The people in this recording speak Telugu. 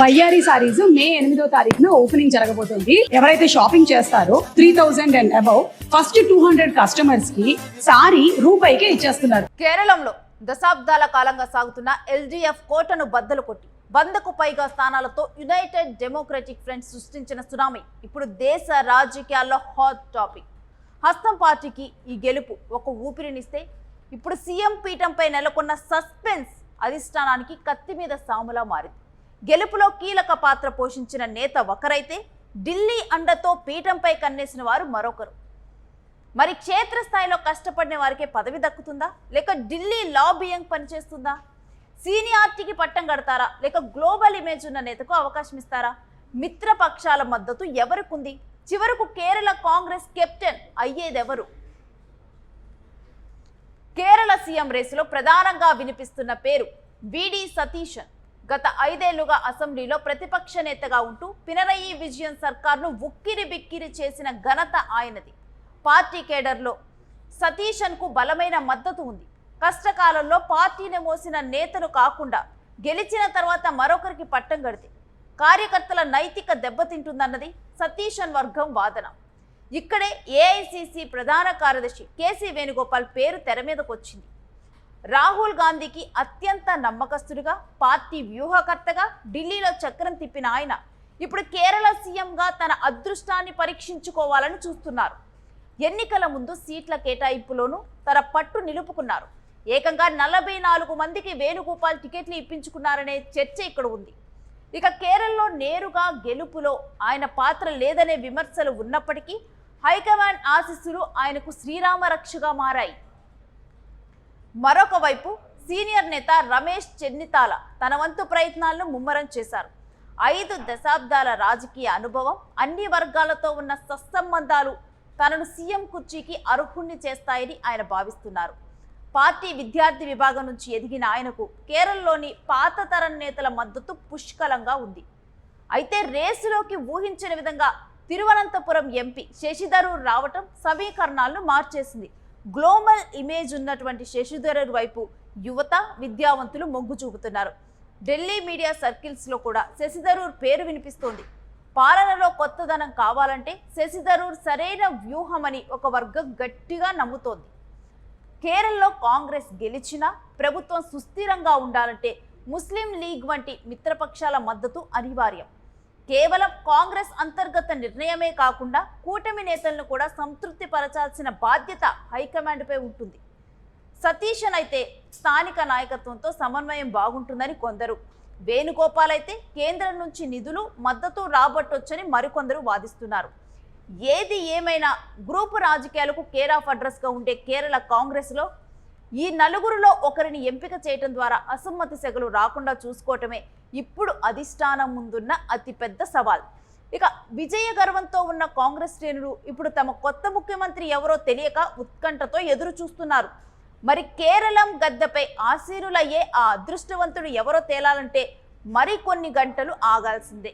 బయ్యారి సారీస్ మే 8వ తారీఖున ఓపెనింగ్ జరగబోతుంది. ఎవరైతే షాపింగ్ చేస్తారో 3000 అండ్ అబౌవ్ ఫస్ట్ 200 కస్టమర్స్ కి సారీ రూపాయికే ఇచ్చేస్తున్నారు. కేరళంలో దశాబ్దాల కాలంగా సాగుతున్న ఎల్డీఎఫ్ కోటను బద్దలు కొట్టి 100కు పైగా స్థానాలతో యునైటెడ్ డెమోక్రటిక్ ఫ్రంట్ సృష్టించిన సునామీ ఇప్పుడు దేశ రాజకీయాల్లో హాట్ టాపిక్. హస్తం పార్టీకి ఈ గెలుపు ఒక ఊపిరినిస్తే ఇప్పుడు సీఎం పీఠంపై నెలకొన్న సస్పెన్స్ అధిష్టానానికి కత్తి మీద సాములా మారింది. గెలుపులో కీలక పాత్ర పోషించిన నేత ఒకరైతే ఢిల్లీ అండతో పీఠంపై కన్నేసిన వారు మరొకరు. మరి క్షేత్రస్థాయిలో కష్టపడిన వారికే పదవి దక్కుతుందా, లేక ఢిల్లీ లాబియింగ్ పనిచేస్తుందా? సీనియారిటీకి పట్టం కడతారా, లేక గ్లోబల్ ఇమేజ్ ఉన్న నేతకు అవకాశం ఇస్తారా? మిత్రపక్షాల మద్దతు ఎవరికుంది? చివరకు కేరళ కాంగ్రెస్ కెప్టెన్ అయ్యేదెవరు? కేరళ సీఎం రేసులో ప్రధానంగా వినిపిస్తున్న పేరు విడి సతీశన్. గత 5 ఏళ్లుగా అసెంబ్లీలో ప్రతిపక్ష నేతగా ఉంటూ పినరయి విజయన్ సర్కార్ను ఉక్కిరి బిక్కిరి చేసిన ఘనత ఆయనది. పార్టీ కేడర్లో సతీశన్కు బలమైన మద్దతు ఉంది. కష్టకాలంలో పార్టీని మోసిన నేతను కాకుండా గెలిచిన తర్వాత మరొకరికి పట్టం కడితే కార్యకర్తల నైతిక దెబ్బతింటుందన్నది సతీశన్ వర్గం వాదన. ఇక్కడే ఏఐసిసి ప్రధాన కార్యదర్శి కేసీ వేణుగోపాల్ పేరు తెర మీదకొచ్చింది. రాహుల్ గాంధీకి అత్యంత నమ్మకస్తుడిగా, పార్టీ వ్యూహకర్తగా ఢిల్లీలో చక్రం తిప్పిన ఆయన ఇప్పుడు కేరళ సీఎంగా తన అదృష్టాన్ని పరీక్షించుకోవాలని చూస్తున్నారు. ఎన్నికల ముందు సీట్ల కేటాయింపులోనూ తన పట్టు నిలుపుకున్నారు. ఏకంగా 44 మందికి వేణుగోపాల్ టికెట్లు ఇప్పించుకున్నారనే చర్చ ఇక్కడ ఉంది. ఇక కేరళలో నేరుగా గెలుపులో ఆయన పాత్ర లేదనే విమర్శలు ఉన్నప్పటికీ హైకమాండ్ ఆశీస్సులు ఆయనకు శ్రీరామ రక్షగా మారాయి. మరొక వైపు సీనియర్ నేత రమేష్ చెన్నితాల తన వంతు ప్రయత్నాలను ముమ్మరం చేశారు. 5 దశాబ్దాల రాజకీయ అనుభవం, అన్ని వర్గాలతో ఉన్న సత్సంబంధాలు తనను సీఎం కుర్చీకి అర్హుణ్ణి చేస్తాయని ఆయన భావిస్తున్నారు. పార్టీ విద్యార్థి విభాగం నుంచి ఎదిగిన ఆయనకు కేరళలోని పాత తరం నేతల మద్దతు పుష్కలంగా ఉంది. అయితే రేసులోకి ఊహించిన విధంగా తిరువనంతపురం ఎంపీ శశిధరూర్ రావటం సమీకరణాలను మార్చేసింది. గ్లోబల్ ఇమేజ్ ఉన్నటువంటి శశిధరూర్ వైపు యువత, విద్యావంతులు మొగ్గు చూపుతున్నారు. ఢిల్లీ మీడియా సర్కిల్స్లో కూడా శశిధరూర్ పేరు వినిపిస్తోంది. పాలనలో కొత్తదనం కావాలంటే శశిధరూర్ సరైన వ్యూహమని ఒక వర్గం గట్టిగా నమ్ముతోంది. కేరళలో కాంగ్రెస్ గెలిచినా ప్రభుత్వం సుస్థిరంగా ఉండాలంటే ముస్లిం లీగ్ వంటి మిత్రపక్షాల మద్దతు అనివార్యం. కేవలం కాంగ్రెస్ అంతర్గత నిర్ణయమే కాకుండా కూటమి నేతలను కూడా సంతృప్తి పరచాల్సిన బాధ్యత హైకమాండ్పై ఉంటుంది. సతీశన్ అయితే స్థానిక నాయకత్వంతో సమన్వయం బాగుంటుందని కొందరు, వేణుగోపాల్ అయితే కేంద్రం నుంచి నిధులు, మద్దతు రాబట్టొచ్చని మరికొందరు వాదిస్తున్నారు. ఏది ఏమైనా గ్రూపు రాజకీయాలకు కేర్ ఆఫ్ అడ్రస్గా ఉండే కేరళ కాంగ్రెస్లో ఈ నలుగురిలో ఒకరిని ఎంపిక చేయడం ద్వారా అసమ్మతి సెగలు రాకుండా చూసుకోవటమే ఇప్పుడు అధిష్టానం ముందున్న అతిపెద్ద సవాల్. ఇక విజయ గర్వంతో ఉన్న కాంగ్రెస్ శ్రేణులు ఇప్పుడు తమ కొత్త ముఖ్యమంత్రి ఎవరో తెలియక ఉత్కంఠతో ఎదురు చూస్తున్నారు. మరి కేరళం గద్దెపై ఆసీనులయ్యే ఆ అదృష్టవంతుడు ఎవరో తేలాలంటే మరికొన్ని గంటలు ఆగాల్సిందే.